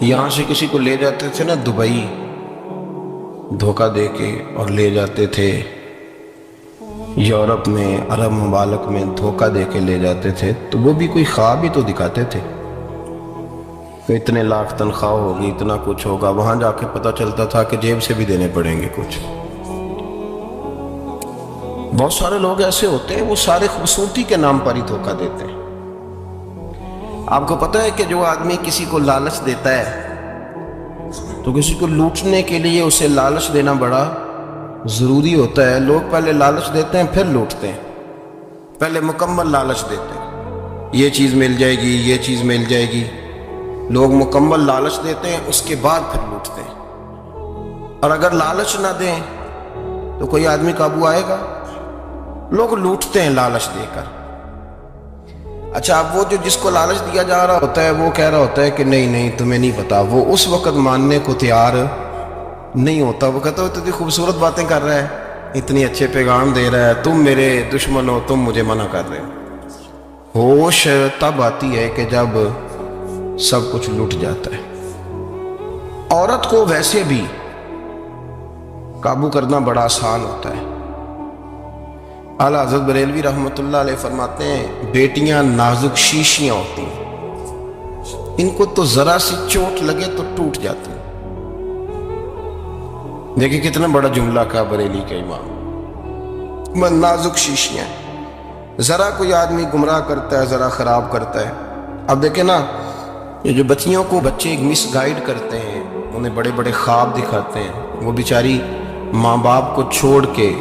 یہاں سے کسی کو لے جاتے تھے نا دبئی، دھوکہ دے کے، اور لے جاتے تھے یورپ میں، عرب ممالک میں دھوکہ دے کے لے جاتے تھے، تو وہ بھی کوئی خواب ہی تو دکھاتے تھے کہ اتنے لاکھ تنخواہ ہوگی، اتنا کچھ ہوگا۔ وہاں جا کے پتہ چلتا تھا کہ جیب سے بھی دینے پڑیں گے کچھ۔ بہت سارے لوگ ایسے ہوتے ہیں، وہ سارے خوبصورتی کے نام پر ہی دھوکہ دیتے ہیں۔ آپ کو پتہ ہے کہ جو آدمی کسی کو لالچ دیتا ہے تو کسی کو لوٹنے کے لیے اسے لالچ دینا بڑا ضروری ہوتا ہے۔ لوگ پہلے لالچ دیتے ہیں پھر لوٹتے ہیں، پہلے مکمل لالچ دیتے ہیں، یہ چیز مل جائے گی، یہ چیز مل جائے گی۔ لوگ مکمل لالچ دیتے ہیں، اس کے بعد پھر لوٹتے ہیں۔ اور اگر لالچ نہ دیں تو کوئی آدمی قابو آئے گا؟ لوگ لوٹتے ہیں لالچ دے کر۔ اچھا، اب وہ جو جس کو لالچ دیا جا رہا ہوتا ہے وہ کہہ رہا ہوتا ہے کہ نہیں نہیں تمہیں نہیں پتا، وہ اس وقت ماننے کو تیار نہیں ہوتا۔ وہ کہتا ہے تو خوبصورت باتیں کر رہا ہے، اتنی اچھے پیغام دے رہا ہے، تم میرے دشمن ہو، تم مجھے منع کر رہے ہو۔ ہوش تب آتی ہے کہ جب سب کچھ لٹ جاتا ہے۔ عورت کو ویسے بھی قابو کرنا بڑا آسان ہوتا ہے۔ اعلیٰ حضرت بریلوی رحمۃ اللہ علیہ فرماتے ہیں بیٹیاں نازک شیشیاں ہوتی ہیں، ان کو تو ذرا سی چوٹ لگے تو ٹوٹ جاتی ہیں۔ دیکھیں کتنا بڑا جملہ کہا بریلی کا امام، نازک شیشیاں، ذرا کوئی آدمی گمراہ کرتا ہے، ذرا خراب کرتا ہے۔ اب دیکھیں نا، یہ جو بچیوں کو بچے مس گائیڈ کرتے ہیں، انہیں بڑے بڑے خواب دکھاتے ہیں، وہ بیچاری ماں باپ کو چھوڑ کے،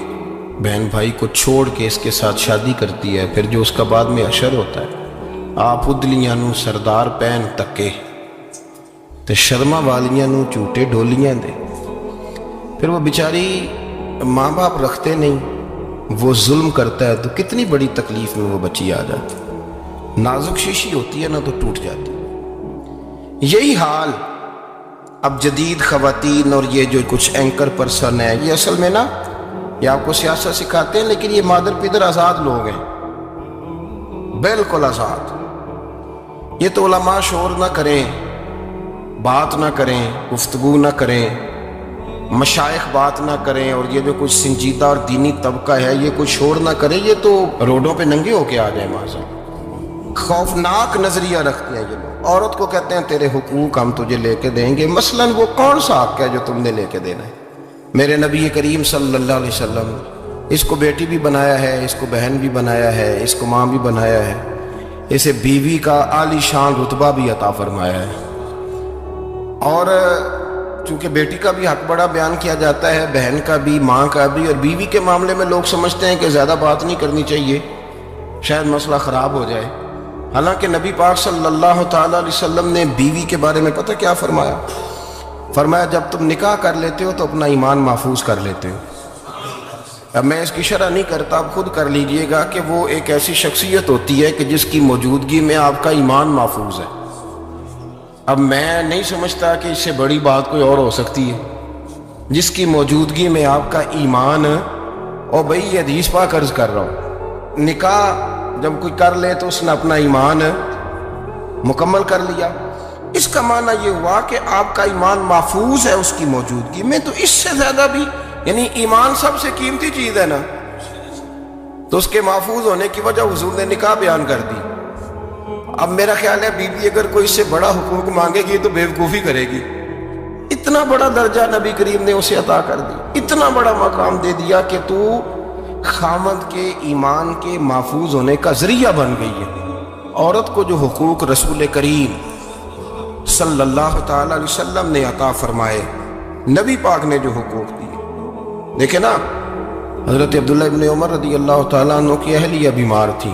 بہن بھائی کو چھوڑ کے اس کے ساتھ شادی کرتی ہے، پھر جو اس کا بعد میں اشر ہوتا ہے، آپ ادلیاں نو سردار پہن تکے تے شرما والیاں نو جھوٹے ڈولیاں دے۔ پھر وہ بیچاری ماں باپ رکھتے نہیں، وہ ظلم کرتا ہے، تو کتنی بڑی تکلیف میں وہ بچی آ جاتی۔ نازک شیشی ہوتی ہے نا تو ٹوٹ جاتی۔ یہی حال اب جدید خواتین اور یہ جو کچھ اینکر پرسن ہے، یہ اصل میں نا یہ آپ کو سیاست سکھاتے ہیں، لیکن یہ مادر پیدر آزاد لوگ ہیں، بالکل آزاد۔ یہ تو علماء شور نہ کریں، بات نہ کریں، گفتگو نہ کریں، مشائخ بات نہ کریں، اور یہ جو کچھ سنجیدہ اور دینی طبقہ ہے یہ کچھ شور نہ کرے، یہ تو روڈوں پہ ننگے ہو کے آ جائیں معاذ اللہ۔ خوفناک نظریہ رکھتے ہیں یہ لوگ۔ عورت کو کہتے ہیں تیرے حقوق ہم تجھے لے کے دیں گے، مثلاً وہ کون سا حق ہے جو تم نے لے کے دینا ہے؟ میرے نبی کریم صلی اللہ علیہ وسلم اس کو بیٹی بھی بنایا ہے، اس کو بہن بھی بنایا ہے، اس کو ماں بھی بنایا ہے، اسے بیوی کا عالی شان رتبہ بھی عطا فرمایا ہے۔ اور چونکہ بیٹی کا بھی حق بڑا بیان کیا جاتا ہے، بہن کا بھی، ماں کا بھی، اور بیوی کے معاملے میں لوگ سمجھتے ہیں کہ زیادہ بات نہیں کرنی چاہیے، شاید مسئلہ خراب ہو جائے۔ حالانکہ نبی پاک صلی اللہ تعالیٰ علیہ وسلم نے بیوی کے بارے میں پتہ کیا فرمایا؟ فرمایا جب تم نکاح کر لیتے ہو تو اپنا ایمان محفوظ کر لیتے ہو۔ اب میں اس کی شرح نہیں کرتا، آپ خود کر لیجئے گا کہ وہ ایک ایسی شخصیت ہوتی ہے کہ جس کی موجودگی میں آپ کا ایمان محفوظ ہے۔ اب میں نہیں سمجھتا کہ اس سے بڑی بات کوئی اور ہو سکتی ہے، جس کی موجودگی میں آپ کا ایمان، اور بھئی یہ حدیث پاک عرض کر رہا ہوں، نکاح جب کوئی کر لے تو اس نے اپنا ایمان مکمل کر لیا، اس کا معنی یہ ہوا کہ آپ کا ایمان محفوظ ہے اس کی موجودگی میں۔ تو اس سے زیادہ بھی، یعنی ایمان سب سے قیمتی چیز ہے نا، تو اس کے محفوظ ہونے کی وجہ حضور نے نکاح بیان کر دی۔ اب میرا خیال ہے بیوی اگر کوئی اس سے بڑا حقوق مانگے گی تو بیوقوفی کرے گی۔ اتنا بڑا درجہ نبی کریم نے اسے عطا کر دی، اتنا بڑا مقام دے دیا کہ تو خامد کے ایمان کے محفوظ ہونے کا ذریعہ بن گئی ہے۔ عورت کو جو حقوق رسول کریم صلی اللہ تعالی علیہ وسلم نے عطا فرمائے، نبی پاک نے جو حقوق دیے، دیکھیں نا، حضرت عبداللہ ابن عمر رضی اللہ تعالیٰ عنہ کی اہلیہ بیمار تھی،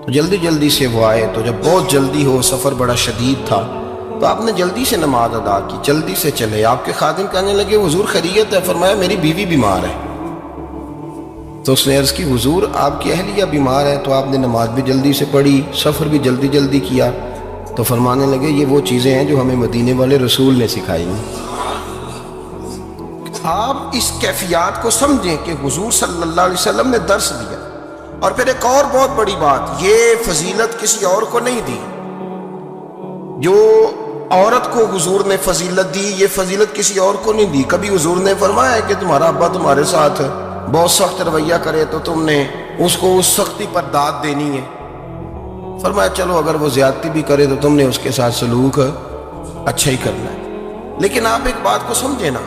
تو جلدی جلدی سے وہ آئے، تو جب بہت جلدی ہو، سفر بڑا شدید تھا، تو آپ نے جلدی سے نماز ادا کی، جلدی سے چلے۔ آپ کے خادم کہنے لگے حضور خیریت ہے؟ فرمایا میری بیوی بیمار ہے۔ تو اس نے عرض کی حضور آپ کی اہلیہ بیمار ہے، تو آپ نے نماز بھی جلدی سے پڑھی، سفر بھی جلدی جلدی کیا۔ تو فرمانے لگے یہ وہ چیزیں ہیں جو ہمیں مدینے والے رسول نے سکھائی ہیں۔ آپ اس کیفیات کو سمجھیں کہ حضور صلی اللہ علیہ وسلم نے درس دیا۔ اور پھر ایک اور بہت بڑی بات، یہ فضیلت کسی اور کو نہیں دی، جو عورت کو حضور نے فضیلت دی، یہ فضیلت کسی اور کو نہیں دی۔ کبھی حضور نے فرمایا ہے کہ تمہارا ابا تمہارے ساتھ بہت سخت رویہ کرے تو تم نے اس کو اس سختی پر داد دینی ہے؟ فرمایا چلو اگر وہ زیادتی بھی کرے تو تم نے اس کے ساتھ سلوک اچھا ہی کرنا ہے۔ لیکن آپ ایک بات کو سمجھے نا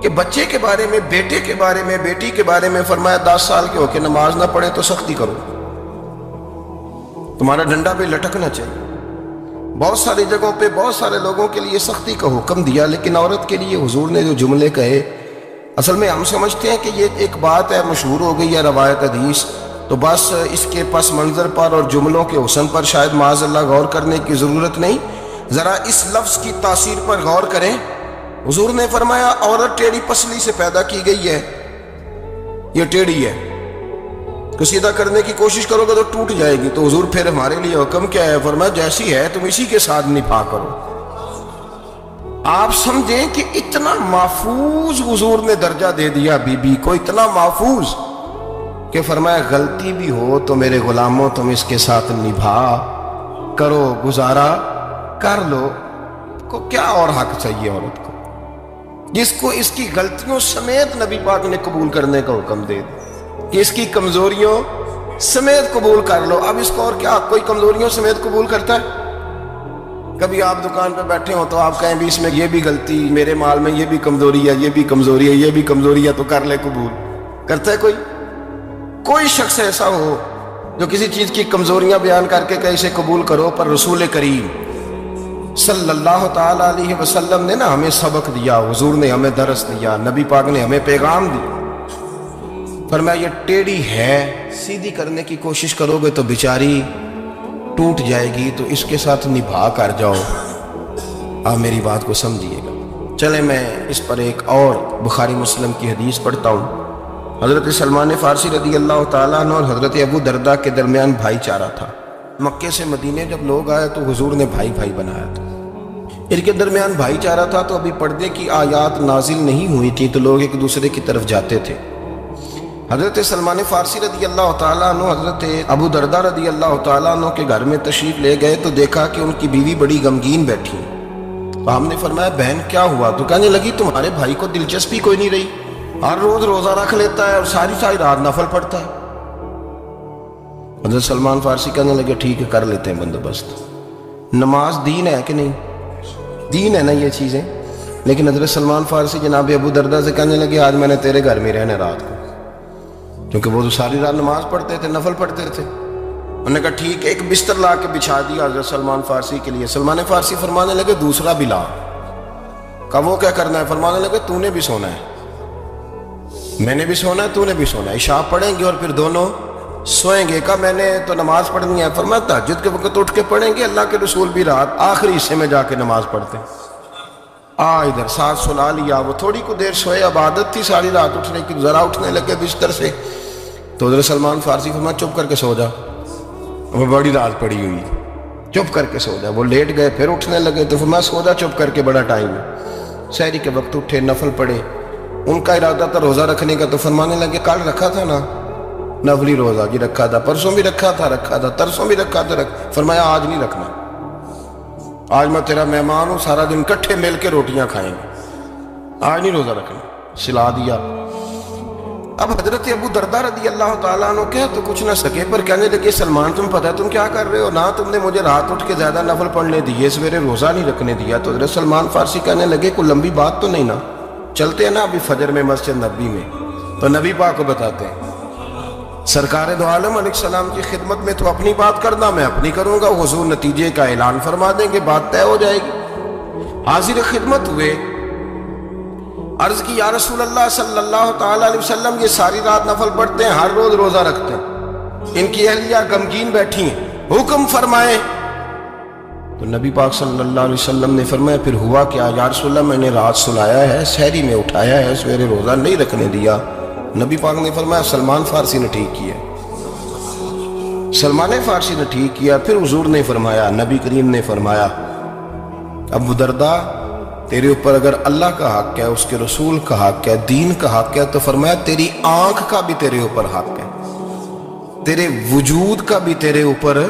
کہ بچے کے بارے میں، بیٹے کے بارے میں، بیٹی کے بارے میں فرمایا 10 سال کے ہو کے نماز نہ پڑھے تو سختی کرو، تمہارا ڈنڈا بھی لٹکنا چاہیے۔ بہت ساری جگہوں پہ بہت سارے لوگوں کے لیے سختی کا حکم دیا، لیکن عورت کے لیے حضور نے جو جملے کہے، اصل میں ہم سمجھتے ہیں کہ یہ ایک بات ہے، مشہور ہو گئی ہے روایت حدیث، تو بس اس کے پس منظر پر اور جملوں کے حسن پر شاید معاذ اللہ غور کرنے کی ضرورت نہیں۔ ذرا اس لفظ کی تاثیر پر غور کریں۔ حضور نے فرمایا عورت ٹیڑھی پسلی سے پیدا کی گئی ہے، یہ ٹیڑھی ہے، تو سیدھا کرنے کی کوشش کرو گے تو ٹوٹ جائے گی۔ تو حضور پھر ہمارے لیے حکم کیا ہے؟ فرمایا جیسی ہے تم اسی کے ساتھ نبھا کرو۔ آپ سمجھیں کہ اتنا محفوظ حضور نے درجہ دے دیا بی بی کو، اتنا محفوظ کہ فرمایا غلطی بھی ہو تو میرے غلاموں تم اس کے ساتھ نبھا کرو، گزارا کر لو۔ کو کیا اور حق چاہیے عورت کو جس کو اس کی غلطیوں سمیت نبی پاک نے قبول کرنے کا حکم دے دیا کہ اس کی کمزوریوں سمیت قبول کر لو۔ اب اس کو اور کیا کوئی کمزوریوں سمیت قبول کرتا ہے؟ کبھی آپ دکان پہ بیٹھے ہو تو آپ کہیں بھی اس میں یہ بھی غلطی، میرے مال میں یہ بھی کمزوری ہے، یہ بھی کمزوری ہے، یہ بھی کمزوری ہے، تو کر لے قبول؟ کرتا ہے کوئی؟ کوئی شخص ایسا ہو جو کسی چیز کی کمزوریاں بیان کر کے کہ اسے قبول کرو؟ پر رسول کریم صلی اللہ تعالی علیہ وسلم نے نا ہمیں سبق دیا، حضور نے ہمیں درس دیا، نبی پاک نے ہمیں پیغام دیا۔ فرمایا یہ ٹیڑھی ہے، سیدھی کرنے کی کوشش کرو گے تو بیچاری ٹوٹ جائے گی، تو اس کے ساتھ نبھا کر جاؤ۔ آپ میری بات کو سمجھیے گا۔ چلیں میں اس پر ایک اور بخاری مسلم کی حدیث پڑھتا ہوں۔ حضرت سلمان فارسی رضی اللہ تعالیٰ عنہ اور حضرت ابو درداء کے درمیان بھائی چارہ تھا۔ مکے سے مدینے جب لوگ آئے تو حضور نے بھائی بھائی بنایا تھا، ان کے درمیان بھائی چارہ تھا، تو ابھی پردے کی آیات نازل نہیں ہوئی تھی، تو لوگ ایک دوسرے کی طرف جاتے تھے۔ حضرت سلمان فارسی رضی اللہ تعالیٰ عنہ حضرت ابو درداء رضی اللہ تعالیٰ عنہ کے گھر میں تشریف لے گئے تو دیکھا کہ ان کی بیوی بڑی غمگین بیٹھی۔ تو ہم نے فرمایا بہن کیا ہوا؟ تو کہنے لگی تمہارے بھائی کو دلچسپی کوئی نہیں رہی، ہر روز روزہ رکھ لیتا ہے اور ساری ساری رات نفل پڑھتا ہے۔ حضرت سلمان فارسی کہنے لگے ٹھیک ہے کر لیتے ہیں بندوبست۔ نماز دین ہے کہ نہیں؟ دین ہے نا یہ چیزیں۔ لیکن حضرت سلمان فارسی جناب ابو درداء سے کہنے لگے آج میں نے تیرے گھر میں رہنا رات کو، کیونکہ وہ تو ساری رات نماز پڑھتے تھے، نفل پڑھتے تھے۔ انہوں نے کہا ٹھیک ہے، ایک بستر لا کے بچھا دیا حضرت سلمان فارسی کے لیے۔ سلمان فارسی فرمانے لگے دوسرا بھی لا۔ کہا وہ کیا کرنا ہے؟ فرمانے لگے تو نے بھی سونا ہے، میں نے بھی سونا ہے، تو نے بھی سونا ہے، عشاء پڑھیں گے اور پھر دونوں سوئیں گے۔ کہا میں نے تو نماز پڑھنی ہے۔ فرمایا تہجد کے وقت اٹھ کے پڑھیں گے، اللہ کے رسول بھی رات آخری حصے میں جا کے نماز پڑھتے ہیں۔ ادھر ساتھ سلا لیا، وہ تھوڑی کو دیر سوئے، اب عادت تھی ساری رات اٹھنے کی، ذرا اٹھنے لگے بستر سے تو حضرت سلمان فارسی فرمایا چپ کر کے سو جا، وہ بڑی رات پڑی ہوئی، چپ کر کے سو جا۔ وہ لیٹ گئے، پھر اٹھنے لگے تو فرمایا سو جا چپ کر کے، بڑا ٹائم ہے۔ سحری کے وقت اٹھے، نفل پڑھے، ان کا ارادہ تھا روزہ رکھنے کا، تو فرمانے لگے کل رکھا تھا نا نفلی روزہ، جی رکھا تھا، پرسوں بھی رکھا تھا، ترسوں بھی رکھا تھا۔ فرمایا آج نہیں رکھنا، آج میں تیرا مہمان ہوں، سارا دن کٹھے مل کے روٹیاں کھائیں گے، آج نہیں روزہ رکھنا، سلا دیا۔ اب حضرت ابو درداء رضی اللہ تعالیٰ عنہ کہہ تو کچھ نہ سکے، پر کہنے لگے سلمان تم پتہ ہے تم کیا کر رہے ہو، نہ تم نے مجھے رات اٹھ کے زیادہ نفل پڑھنے دیے، سویرے روزہ نہیں رکھنے دیا۔ تو حضرت سلمان فارسی کہنے لگے کوئی لمبی بات تو نہیں نا، چلتے ہیں نا ابھی فجر میں مسجد نبی میں، تو نبی پاک کو بتاتے ہیں سرکار دو عالم علیہ السلام کی خدمت میں تو اپنی بات کرنا، میں اپنی کروں گا، حضور نتیجے کا اعلان فرما دیں گے، بات طے ہو جائے گی۔ حاضر خدمت ہوئے، عرض کی یا رسول اللہ صلی اللہ تعالی علیہ وسلم یہ ساری رات نفل پڑھتے ہیں، ہر روز روزہ رکھتے ہیں، ان کی اہلیہ غمگین بیٹھی ہیں، حکم فرمائیں۔ تو نبی پاک صلی اللہ علیہ وسلم نے فرمایا پھر ہوا کیا؟ یا رسول اللہ میں نے رات سلایا ہے، سحری میں اٹھایا ہے، سویرے روزہ نہیں رکھنے دیا۔ نبی پاک نے فرمایا سلمان فارسی نے ٹھیک کیا، سلمان فارسی نے ٹھیک کیا۔ پھر حضور نے فرمایا، نبی کریم نے فرمایا ابو درداء تیرے اوپر اگر اللہ کا حق ہے، اس کے رسول کا حق ہے، دین کا حق ہے، تو فرمایا تیری آنکھ کا بھی تیرے اوپر حق ہے، تیرے وجود کا بھی تیرے اوپر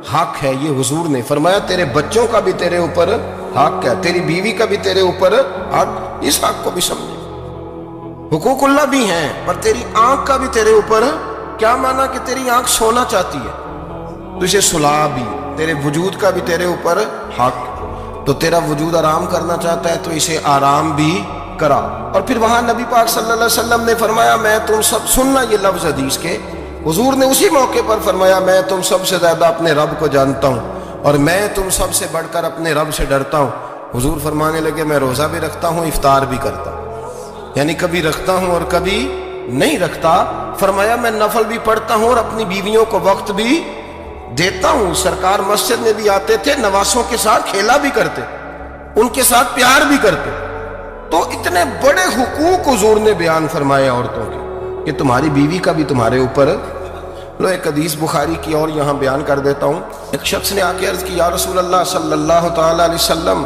حق ہے. یہ حضور نے فرمایا تیرے بچوں کا بھی تیرے اوپر حق ہے, تیری بیوی کا بھی تیرے اوپر حق. اس حق کو بھی سمجھے. حقوق اللہ بھی ہیں, پر تیری آنکھ کا بھی تیرے اوپر. کیا مانا کہ تیری آنکھ سونا چاہتی ہے تو اسے سلا بھی. تیرے وجود کا بھی تیرے اوپر حق. تو تیرا وجود آرام کرنا چاہتا ہے تو اسے آرام بھی کرا. اور پھر وہاں نبی پاک صلی اللہ علیہ وسلم نے فرمایا میں تم سب, سننا یہ لفظ حدیث کے, حضور نے اسی موقع پر فرمایا میں تم سب سے زیادہ اپنے رب کو جانتا ہوں اور میں تم سب سے بڑھ کر اپنے رب سے ڈرتا ہوں. حضور فرمانے لگے میں روزہ بھی رکھتا ہوں, افطار بھی کرتا ہوں, یعنی کبھی رکھتا ہوں اور کبھی نہیں رکھتا. فرمایا میں نفل بھی پڑھتا ہوں اور اپنی بیویوں کو وقت بھی دیتا ہوں. سرکار مسجد میں بھی آتے تھے, نواسوں کے ساتھ کھیلا بھی کرتے, ان کے ساتھ پیار بھی کرتے. تو اتنے بڑے حقوق حضور نے بیان فرمائے عورتوں کے کہ تمہاری بیوی کا بھی تمہارے اوپر. لو ایک حدیث بخاری کی اور یہاں بیان کر دیتا ہوں. ایک شخص نے آ کے عرض کی یا رسول اللہ صلی اللہ تعالی علیہ وسلم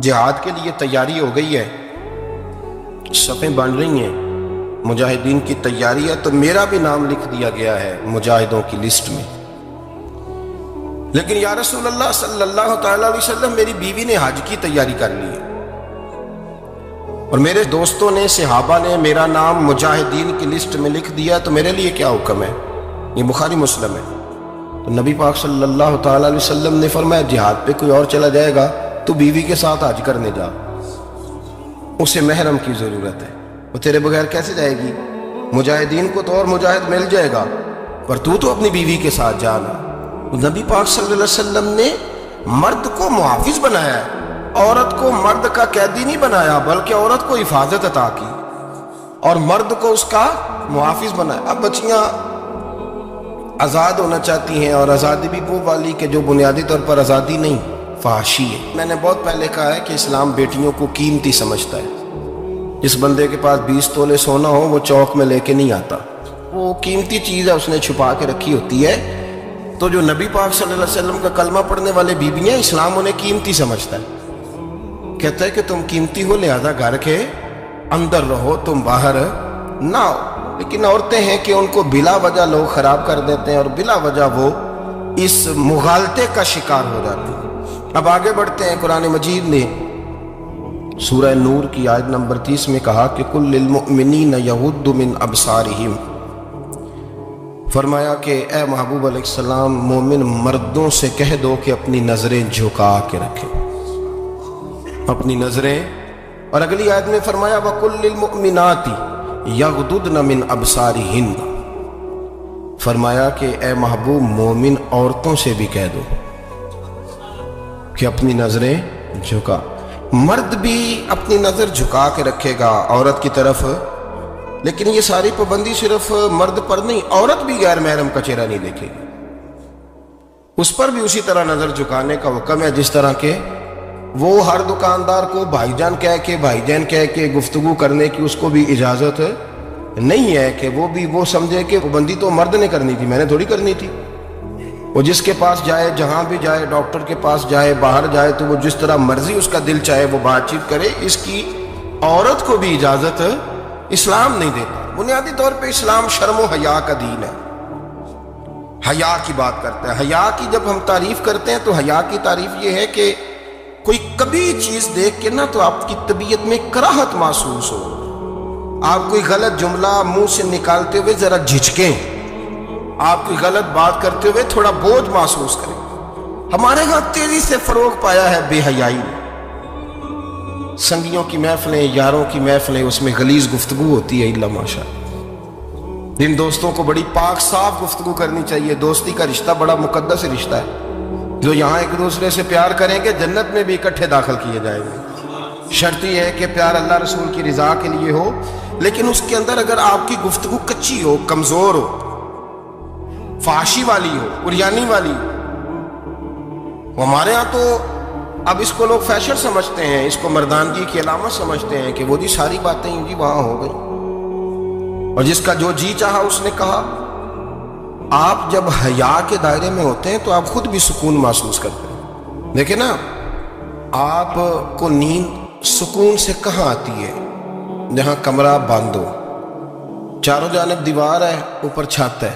جہاد کے لیے تیاری ہو گئی ہے, صفیں بن رہی ہیں, مجاہدین کی تیاری ہے, تو میرا بھی نام لکھ دیا گیا ہے مجاہدوں کی لسٹ میں, لیکن یا رسول اللہ صلی اللہ تعالی علیہ وسلم میری بیوی نے حج کی تیاری کر لی ہے اور میرے دوستوں نے, صحابہ نے میرا نام مجاہدین کی لسٹ میں لکھ دیا, تو میرے لیے کیا حکم ہے؟ یہ بخاری مسلم ہے. تو نبی پاک صلی اللہ تعالی علیہ وسلم نے فرمایا جہاد پہ کوئی اور چلا جائے گا تو بیوی کے ساتھ حج کرنے جا, اسے محرم کی ضرورت ہے, وہ تیرے بغیر کیسے جائے گی؟ مجاہدین کو تو اور مجاہد مل جائے گا, پر تو اپنی بیوی کے ساتھ جانا. نبی پاک صلی اللہ علیہ وسلم نے مرد کو محافظ بنایا ہے, عورت کو مرد کا قیدی نہیں بنایا, بلکہ عورت کو حفاظت عطا کی اور مرد کو اس کا محافظ بنایا. اب بچیاں آزاد ہونا چاہتی ہیں, اور آزادی بھی وہ والی کہ جو بنیادی طور پر آزادی نہیں, فحاشی ہے. میں نے بہت پہلے کہا ہے کہ اسلام بیٹیوں کو قیمتی سمجھتا ہے. جس بندے کے پاس 20 تولے سونا ہو وہ چوک میں لے کے نہیں آتا, وہ قیمتی چیز ہے, اس نے چھپا کے رکھی ہوتی ہے. تو جو نبی پاک صلی اللہ علیہ وسلم کا کلمہ پڑھنے والے بیویاں, اسلام انہیں قیمتی سمجھتا ہے. کہتا ہے کہ تم قیمتی ہو لہذا گھر کے اندر رہو, تم باہر نہ ہو. لیکن عورتیں ہیں کہ ان کو بلا وجہ لوگ خراب کر دیتے ہیں اور بلا وجہ وہ اس مغالطے کا شکار ہو جاتے ہیں. اب آگے بڑھتے ہیں. قرآن مجید نے سورہ نور کی آیت نمبر 30 میں کہا کہ کل للمؤمنین یغضوا من ابصارہم, فرمایا کہ اے محبوب علیہ السلام مومن مردوں سے کہہ دو کہ اپنی نظریں جھکا کے رکھیں, اپنی نظریں. اور اگلی آیت میں فرمایا وَقُلْ لِلْمُؤْمِنَاتِ یغضضن من ابصارہن, فرمایا کہ اے محبوب مومن عورتوں سے بھی کہہ دو کہ اپنی نظریں جھکا. مرد بھی اپنی نظر جھکا کے رکھے گا عورت کی طرف, لیکن یہ ساری پابندی صرف مرد پر نہیں, عورت بھی غیر محرم کا چہرہ نہیں دیکھے گی, اس پر بھی اسی طرح نظر جھکانے کا حکم ہے جس طرح کہ وہ ہر دکاندار کو بھائی جان کہہ کے گفتگو کرنے کی اس کو بھی اجازت نہیں ہے کہ وہ سمجھے کہ پابندی تو مرد نے کرنی تھی, میں نے تھوڑی کرنی تھی. وہ جس کے پاس جائے, جہاں بھی جائے, ڈاکٹر کے پاس جائے, باہر جائے, تو وہ جس طرح مرضی اس کا دل چاہے وہ بات چیت کرے, اس کی عورت کو بھی اجازت اسلام نہیں دیتا. بنیادی طور پہ اسلام شرم و حیا کا دین ہے, حیا کی بات کرتا ہے. حیا کی جب ہم تعریف کرتے ہیں تو حیا کی تعریف یہ ہے کہ کوئی کبھی چیز دیکھ کے نا تو آپ کی طبیعت میں کراہت محسوس ہو, آپ کوئی غلط جملہ منہ سے نکالتے ہوئے ذرا جھجکیں, آپ کوئی غلط بات کرتے ہوئے تھوڑا بوجھ محسوس کریں. ہمارے ہاں تیزی سے فروغ پایا ہے بے حیائی میں. سنگیوں کی محفلیں, یاروں کی محفلیں, اس میں غلیظ گفتگو ہوتی ہے الا ماشاء. جن دوستوں کو بڑی پاک صاف گفتگو کرنی چاہیے. دوستی کا رشتہ بڑا مقدس رشتہ ہے, جو یہاں ایک دوسرے سے پیار کریں گے جنت میں بھی اکٹھے داخل کیے جائیں گے. شرط یہ ہے کہ پیار اللہ رسول کی رضا کے لیے ہو, لیکن اس کے اندر اگر آپ کی گفتگو کچی ہو, کمزور ہو, فحاشی والی ہو, عریانی والی ہو. ہمارے ہاں تو اب اس کو لوگ فیشن سمجھتے ہیں, اس کو مردانگی کی علامت سمجھتے ہیں کہ وہ جی ساری باتیں جی وہاں ہو گئی, اور جس کا جو جی چاہا اس نے کہا. آپ جب حیا کے دائرے میں ہوتے ہیں تو آپ خود بھی سکون محسوس کرتے ہیں. دیکھیں نا, آپ کو نیند سکون سے کہاں آتی ہے؟ جہاں کمرہ بند ہو, چاروں جانب دیوار ہے, اوپر چھت ہے,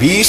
20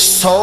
100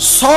100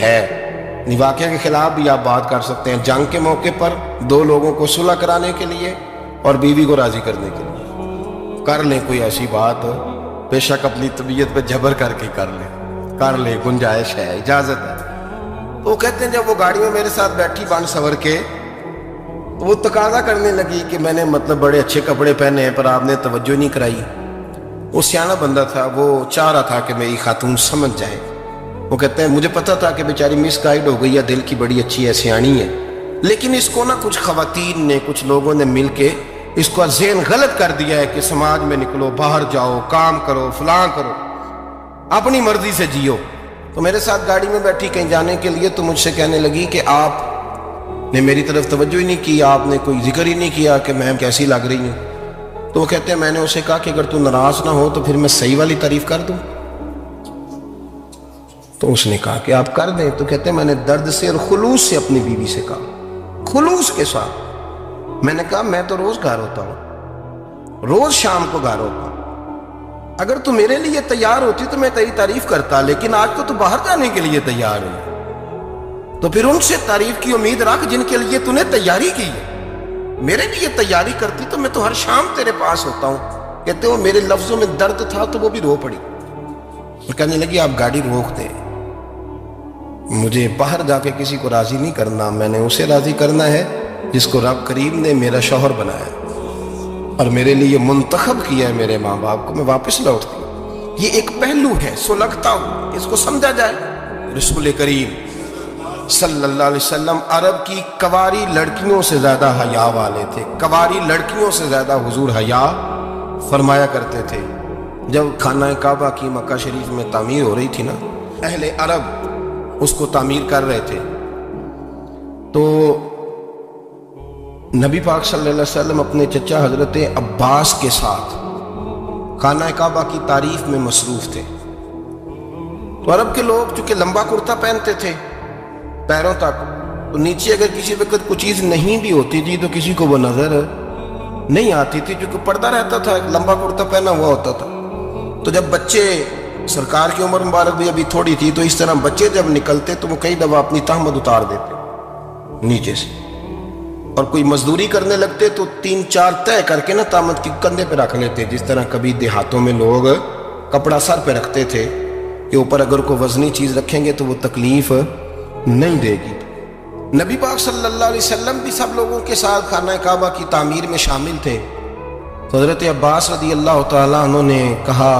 ہے. واقعہ کے خلاف بھی آپ بات کر سکتے ہیں. جنگ کے موقع پر دو لوگوں کو صلح کرانے کے لیے اور بیوی کو راضی کرنے کے لیے کر لیں کوئی ایسی بات, بے شک اپنی طبیعت پہ جبر کر کے کر لیں, گنجائش ہے, اجازت ہے. تو وہ کہتے ہیں جب وہ گاڑی میں میرے ساتھ بیٹھی بن سور کے, تو وہ تقاضا کرنے لگی کہ میں نے مطلب بڑے اچھے کپڑے پہنے ہیں پر آپ نے توجہ نہیں کرائی. وہ سیاںا بندہ تھا, وہ چاہ رہا تھا کہ میری خاتون سمجھ جائے. وہ کہتے ہیں مجھے پتا تھا کہ بیچاری مس گائیڈ ہو گئی ہے, دل کی بڑی اچھی ہے, سیاਣੀ ہے, لیکن اس کو نا کچھ خواتین نے, کچھ لوگوں نے مل کے اس کو ذہن غلط کر دیا ہے کہ سماج میں نکلو, باہر جاؤ, کام کرو, فلاں کرو, اپنی مرضی سے جیو. تو میرے ساتھ گاڑی میں بیٹھی کہیں جانے کے لیے, تو مجھ سے کہنے لگی کہ آپ نے میری طرف توجہ ہی نہیں کی, آپ نے کوئی ذکر ہی نہیں کیا کہ میں کیسی لگ رہی ہوں. تو وہ کہتے ہیں میں نے اسے کہا کہ اگر تو ناراض نہ ہو تو پھر میں صحیح والی تعریف کر دوں. تو اس نے کہا کہ آپ کر دیں. تو کہتے ہیں میں نے درد سے اور خلوص سے اپنی بیوی سے کہا, خلوص کے ساتھ. میں نے کہا میں تو روز گھر ہوتا ہوں, روز شام کو گھر ہوتا ہوں, اگر تو میرے لیے تیار ہوتی تو میں تیری تعریف کرتا, لیکن آج تو باہر جانے کے لیے تیار ہوئی, تو پھر ان سے تعریف کی امید رکھ جن کے لیے تو نے تیاری کی ہے. میرے لیے تیاری کرتی تو میں تو ہر شام تیرے پاس ہوتا ہوں. کہتے ہو میرے لفظوں میں درد تھا تو وہ بھی رو پڑی. کہنے لگی آپ گاڑی روک دیں, مجھے باہر جا کے کسی کو راضی نہیں کرنا, میں نے اسے راضی کرنا ہے جس کو رب کریم نے میرا شوہر بنایا اور میرے لیے منتخب کیا ہے, میرے ماں باپ کو. میں واپس لوٹتی ہوں. یہ ایک پہلو ہے, سلگتا ہوں, اس کو سمجھا جائے. رسول کریم صلی اللہ علیہ وسلم عرب کی کواری لڑکیوں سے زیادہ حیا والے تھے, کواری لڑکیوں سے زیادہ حضور حیا فرمایا کرتے تھے. جب خانہ کعبہ کی مکہ شریف میں تعمیر ہو رہی تھی نا, اہل عرب اس کو تعمیر کر رہے تھے, تو نبی پاک صلی اللہ علیہ وسلم اپنے چچا حضرت عباس کے ساتھ خانہ کعبہ کی تعریف میں مصروف تھے. تو عرب کے لوگ چونکہ لمبا کرتا پہنتے تھے پیروں تک, تو نیچے اگر کسی وقت کوئی چیز نہیں بھی ہوتی تھی تو کسی کو وہ نظر نہیں آتی تھی, کیونکہ پردہ رہتا تھا, ایک لمبا کرتا پہنا ہوا ہوتا تھا. تو جب بچے, سرکار کی عمر مبارک بھی ابھی تھوڑی تھی, تو اس طرح بچے جب نکلتے تو وہ کئی دفعہ اپنی تہمت اتار دیتے نیچے سے, اور کوئی مزدوری کرنے لگتے تو 3-4 طے کر کے نا تہمت کی کندھے پہ رکھ لیتے. جس طرح کبھی دیہاتوں میں لوگ کپڑا سر پہ رکھتے تھے کہ اوپر اگر کوئی وزنی چیز رکھیں گے تو وہ تکلیف نہیں دے گی. نبی پاک صلی اللہ علیہ وسلم بھی سب لوگوں کے ساتھ خانہ کعبہ کی تعمیر میں شامل تھے. تو حضرت عباس رضی اللہ تعالیٰ عنہ نے کہا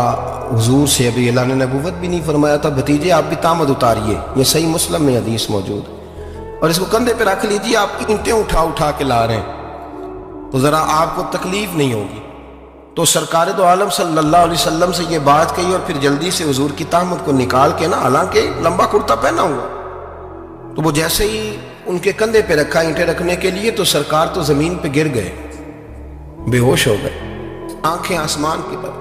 حضور سے, ابھی اعلان نبوت بھی نہیں فرمایا تھا, بھتیجے آپ بھی تامد اتاریے, یہ صحیح مسلم میں حدیث موجود, اور اس کو کندھے پہ رکھ لیجیے, آپ کی اینٹیں اٹھا کے لا رہے ہیں تو ذرا آپ کو تکلیف نہیں ہوگی. تو سرکار دو عالم صلی اللہ علیہ وسلم سے یہ بات کہی, اور پھر جلدی سے حضور کی تہمت کو نکال کے نا, حالانکہ لمبا کرتا پہنا ہوا, تو وہ جیسے ہی ان کے کندھے پہ رکھا اینٹیں رکھنے کے لیے, تو سرکار تو زمین پہ گر گئے, بے ہوش ہو گئے, آنکھیں آسمان کی طرف,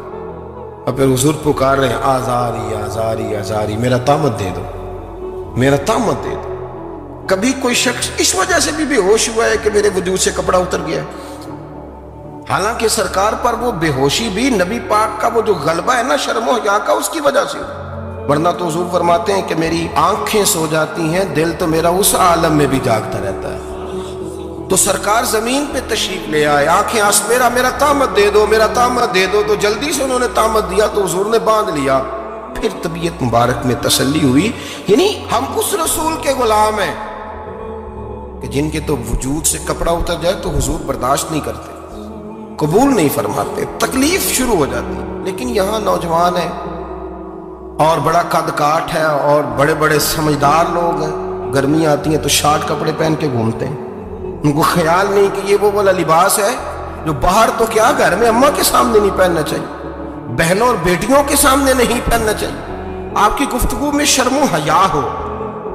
اور پھر حضور پکار رہے ہیں آزاری آزاری آزاری, میرا تامت دے دو, میرا تامت دے دو. کبھی کوئی شخص اس وجہ سے بھی بے ہوش ہوا ہے کہ میرے وجود سے کپڑا اتر گیا, حالانکہ سرکار پر وہ بے ہوشی بھی نبی پاک کا وہ جو غلبہ ہے نا شرم و حیا کا, اس کی وجہ سے, ورنہ تو حضور فرماتے ہیں کہ میری آنکھیں سو جاتی ہیں, دل تو میرا اس عالم میں بھی جاگتا رہتا ہے. تو سرکار زمین پہ تشریف لے آئے, آنکھیں میرا تامت دے دو, میرا تامت دے دو. تو جلدی سے انہوں نے تامت دیا تو حضور نے باندھ لیا. پھر طبیعت مبارک میں تسلی ہوئی, یعنی ہم اس رسول کے غلام ہیں کہ جن کے تو وجود سے کپڑا اتر جائے تو حضور برداشت نہیں کرتے, قبول نہیں فرماتے, تکلیف شروع ہو جاتی. لیکن یہاں نوجوان ہیں اور بڑا قد کاٹ ہے اور بڑے بڑے سمجھدار لوگ ہیں, گرمی آتی ہے تو شارٹ کپڑے پہن کے گھومتے ہیں, ان کو خیال نہیں کہ یہ وہ والا لباس ہے جو باہر تو کیا گھر میں اماں کے سامنے نہیں پہننا چاہیے, بہنوں اور بیٹیوں کے سامنے نہیں پہننا چاہیے. آپ کی گفتگو میں شرم و حیا ہو,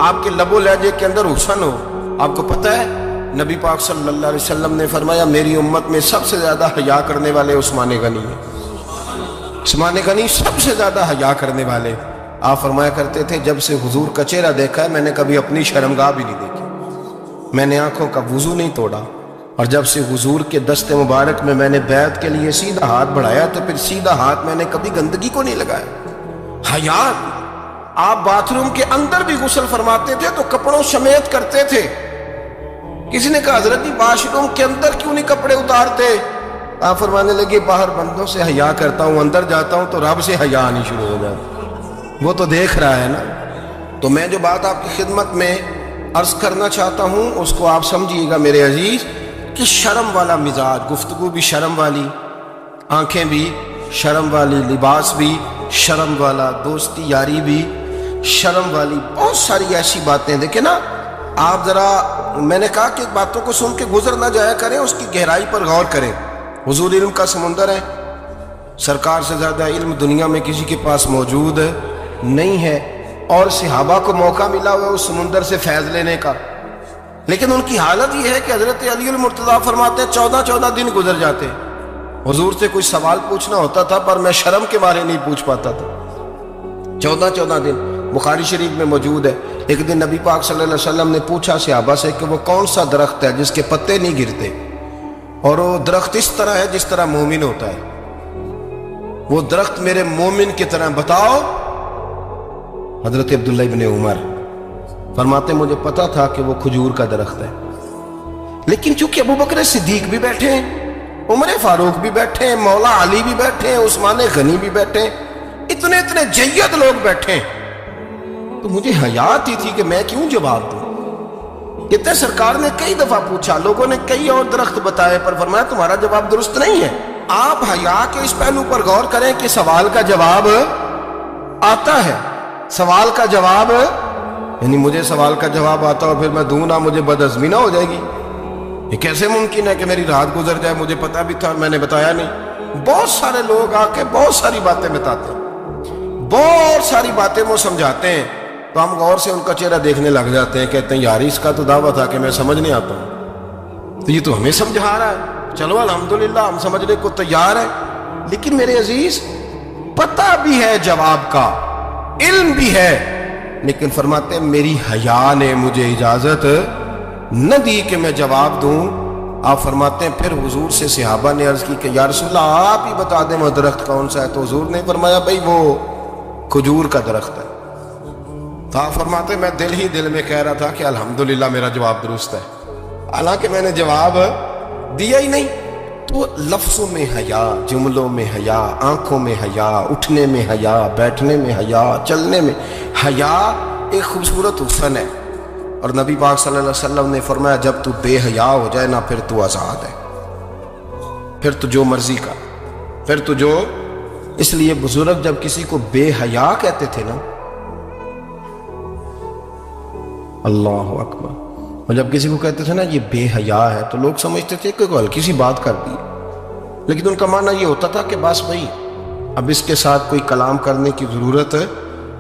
آپ کے لب و لہجے کے اندر حسن ہو. آپ کو پتہ ہے نبی پاک صلی اللہ علیہ وسلم نے فرمایا میری امت میں سب سے زیادہ حیا کرنے والے عثمان غنی ہیں, عثمان غنی سب سے زیادہ حیا کرنے والے. آپ فرمایا کرتے تھے جب سے حضور کا چہرہ دیکھا ہے میں نے کبھی اپنی شرمگاہ بھی نہیں دیکھی, میں نے آنکھوں کا وضو نہیں توڑا, اور جب سے حضور کے دست مبارک میں میں نے بیعت کے لیے سیدھا ہاتھ بڑھایا تو پھر سیدھا ہاتھ میں نے کبھی گندگی کو نہیں لگایا. حیا آپ باتھ روم کے اندر بھی غسل فرماتے تھے تو کپڑوں سمیت کرتے تھے. کسی نے کہا حضرت جی واش روم کے اندر کیوں نہیں کپڑے اتارتے؟ آپ فرمانے لگے باہر بندوں سے حیا کرتا ہوں، اندر جاتا ہوں تو رب سے حیا نہیں شروع ہو جاتا، وہ تو دیکھ رہا ہے نا. تو میں جو بات آپ کی خدمت میں عرض کرنا چاہتا ہوں اس کو آپ سمجھیے گا میرے عزیز، کہ شرم والا مزاج، گفتگو بھی شرم والی، آنکھیں بھی شرم والی، لباس بھی شرم والا، دوستی یاری بھی شرم والی، بہت ساری ایسی باتیں. دیکھیں نا آپ ذرا، میں نے کہا کہ باتوں کو سن کے گزر نہ جایا کریں، اس کی گہرائی پر غور کریں. حضور علم کا سمندر ہے، سرکار سے زیادہ علم دنیا میں کسی کے پاس موجود نہیں ہے، اور صحابہ کو موقع ملا ہوا اس سمندر سے فیض لینے کا. لیکن ان کی حالت یہ ہے کہ حضرت علی المرتضیٰ فرماتے ہیں 14 دن گزر جاتے. حضور سے کوئی سوال پوچھنا ہوتا تھا پر میں شرم کے بارے نہیں پوچھ پاتا تھا. 14 دن بخاری شریف میں موجود ہے. ایک دن نبی پاک صلی اللہ علیہ وسلم نے پوچھا صحابہ سے کہ وہ کون سا درخت ہے جس کے پتے نہیں گرتے، اور وہ درخت اس طرح ہے جس طرح مومن ہوتا ہے. وہ درخت میرے مومن کی طرح بتاؤ. حضرت عبداللہ ابن عمر فرماتے مجھے پتا تھا کہ وہ کھجور کا درخت ہے، لیکن چونکہ ابو بکر صدیق بھی بیٹھے ہیں، عمر فاروق بھی بیٹھے ہیں، مولا علی بھی بیٹھے ہیں، عثمان غنی بھی بیٹھے ہیں، اتنے جید لوگ بیٹھے ہیں، تو مجھے حیا آتی تھی کہ میں کیوں جواب دوں. کہتے ہیں سرکار نے کئی دفعہ پوچھا، لوگوں نے کئی اور درخت بتائے، پر فرمایا تمہارا جواب درست نہیں ہے. آپ حیا کے اس پہلو پر غور کریں کہ سوال کا جواب آتا ہے. سوال کا جواب یعنی مجھے سوال کا جواب آتا ہو پھر میں دوں نہ، مجھے بدعزمی نہ ہو جائے گی. یہ کیسے ممکن ہے کہ میری رات گزر جائے، مجھے پتا بھی تھا میں نے بتایا نہیں. بہت سارے لوگ آ کے بہت ساری باتیں بتاتے ہیں، بہت ساری باتیں وہ سمجھاتے ہیں، تو ہم غور سے ان کا چہرہ دیکھنے لگ جاتے ہیں، کہتے ہیں یار اس کا تو دعویٰ تھا کہ میں سمجھ نہیں آتا ہوں، تو یہ تو ہمیں سمجھا رہا ہے. چلو الحمدللہ ہم سمجھنے کو تیار ہیں. لیکن میرے عزیز پتہ بھی ہے جواب کا، علم بھی ہے، لیکن فرماتے ہیں میری حیا نے مجھے اجازت نہ دی کہ میں جواب دوں. آپ فرماتے ہیں پھر حضور سے صحابہ نے عرض کی کہ یا رسول اللہ آپ ہی بتا دیں وہ درخت کون سا ہے. تو حضور نے فرمایا بھئی وہ کھجور کا درخت ہے. تو آپ فرماتے ہیں میں دل میں کہہ رہا تھا کہ الحمدللہ میرا جواب درست ہے، حالانکہ میں نے جواب دیا ہی نہیں. تو لفظوں میں حیا، جملوں میں حیا، آنکھوں میں حیا، اٹھنے میں حیا، بیٹھنے میں حیا، چلنے میں حیا ایک خوبصورت حسن ہے. اور نبی پاک صلی اللہ علیہ وسلم نے فرمایا جب تو بے حیا ہو جائے نا پھر تو آزاد ہے، پھر تو جو مرضی کا، پھر تو جو. اس لیے بزرگ جب کسی کو بے حیا کہتے تھے نا، اللہ اکبر، اور جب کسی کو کہتے تھے نا یہ بے حیا ہے تو لوگ سمجھتے تھے کہ کوئی ہلکی سی بات کر دی، لیکن ان کا معنی یہ ہوتا تھا کہ بس بھائی اب اس کے ساتھ کوئی کلام کرنے کی ضرورت ہے،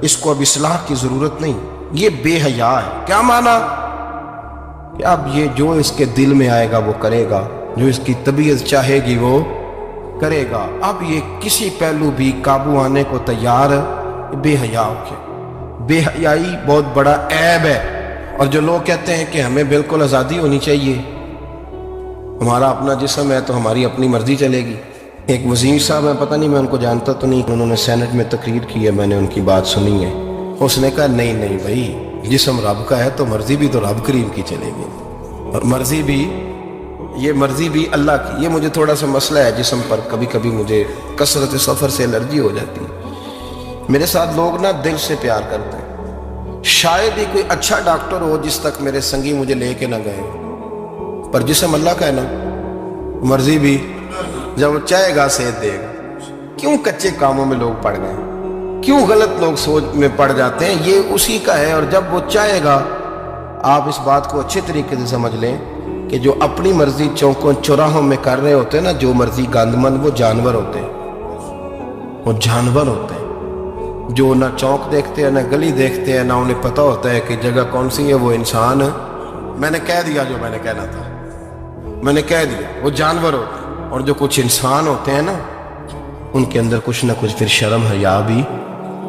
اس کو اب اصلاح کی ضرورت نہیں، یہ بے حیا ہے. کیا معنی؟ کہ اب یہ جو اس کے دل میں آئے گا وہ کرے گا، جو اس کی طبیعت چاہے گی وہ کرے گا. اب یہ کسی پہلو بھی قابو آنے کو تیار بے حیا ہو گیا. بے حیائی بہت بڑا عیب ہے. اور جو لوگ کہتے ہیں کہ ہمیں بالکل آزادی ہونی چاہیے، ہمارا اپنا جسم ہے تو ہماری اپنی مرضی چلے گی. ایک وزیر صاحب ہیں، پتہ نہیں میں ان کو جانتا تو نہیں، انہوں نے سینٹ میں تقریر کی ہے، میں نے ان کی بات سنی ہے. اس نے کہا نہیں بھائی، جسم رب کا ہے تو مرضی بھی تو رب کریم کی چلے گی، اور مرضی بھی اللہ کی. یہ مجھے تھوڑا سا مسئلہ ہے جسم پر، کبھی کبھی مجھے کثرت سفر سے الرجی ہو جاتی ہے. میرے ساتھ لوگ نا دل سے پیار کرتے ہیں. شاید ہی کوئی اچھا ڈاکٹر ہو جس تک میرے سنگی مجھے لے کے نہ گئے، پر جسم اللہ کا ہے نا، مرضی بھی جب وہ چاہے گا صحت دے گا. کیوں کچے کاموں میں لوگ پڑ گئے، کیوں غلط لوگ سوچ میں پڑ جاتے ہیں؟ یہ اسی کا ہے. اور جب وہ چاہے گا، آپ اس بات کو اچھے طریقے سے سمجھ لیں کہ جو اپنی مرضی چوکوں چوراہوں میں کر رہے ہوتے ہیں نا، جو مرضی گاندمند، وہ جانور ہوتے ہیں، وہ جانور ہوتے ہیں جو نہ چوک دیکھتے ہیں، نہ گلی دیکھتے ہیں، نہ انہیں پتہ ہوتا ہے کہ جگہ کون سی ہے. وہ انسان، میں نے کہہ دیا جو میں نے کہنا تھا، میں نے کہہ دیا، وہ جانور ہوتے ہیں. اور جو کچھ انسان ہوتے ہیں نا، ان کے اندر کچھ نہ کچھ پھر شرم حیا بھی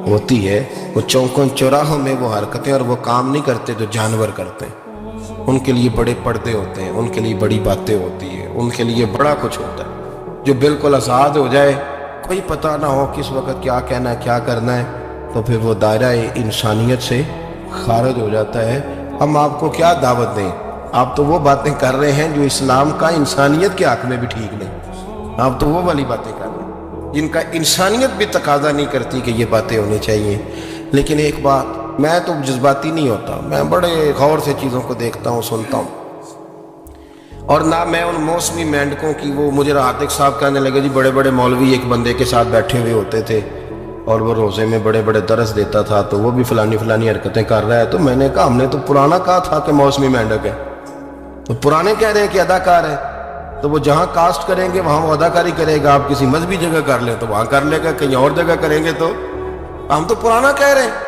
ہوتی ہے. وہ چوکوں چوراہوں میں وہ حرکتیں اور وہ کام نہیں کرتے جو جانور کرتے ہیں. ان کے لیے بڑے پردے ہوتے ہیں، ان کے لیے بڑی باتیں ہوتی ہیں، ان کے لیے بڑا کچھ ہوتا ہے. جو بالکل آزاد ہو جائے، کوئی پتہ نہ ہو کس وقت کیا کہنا ہے کیا کرنا ہے، تو تو پھر وہ دائرہ انسانیت سے خارج ہو جاتا ہے۔ ہم آپ کو کیا دعوت دیں؟ آپ تو وہ باتیں کر رہے ہیں جو اسلام کا انسانیت کے حق میں بھی ٹھیک نہیں، آپ تو وہ والی باتیں کر رہے ہیں جن کا انسانیت بھی تقاضا نہیں کرتی کہ یہ باتیں ہونی چاہیے۔ لیکن ایک بات، میں تو جذباتی نہیں ہوتا، میں بڑے غور سے چیزوں کو دیکھتا ہوں، سنتا ہوں، اور نہ میں ان موسمی مینڈکوں کی، وہ مجھے عاتق صاحب کہنے لگے جی بڑے بڑے مولوی ایک بندے کے ساتھ بیٹھے ہوئے ہوتے تھے اور وہ روزے میں بڑے بڑے درس دیتا تھا تو وہ بھی فلانی فلانی حرکتیں کر رہا ہے۔ تو میں نے کہا ہم نے تو پرانا کہا تھا کہ موسمی مینڈک ہے، تو پرانے کہہ رہے ہیں کہ اداکار ہے، تو وہ جہاں کاسٹ کریں گے وہاں وہ اداکاری کرے گا، آپ کسی مذہبی جگہ کر لیں تو وہاں کر لے گا، کہیں اور جگہ کریں گے تو ہم تو پرانا کہہ رہے ہیں۔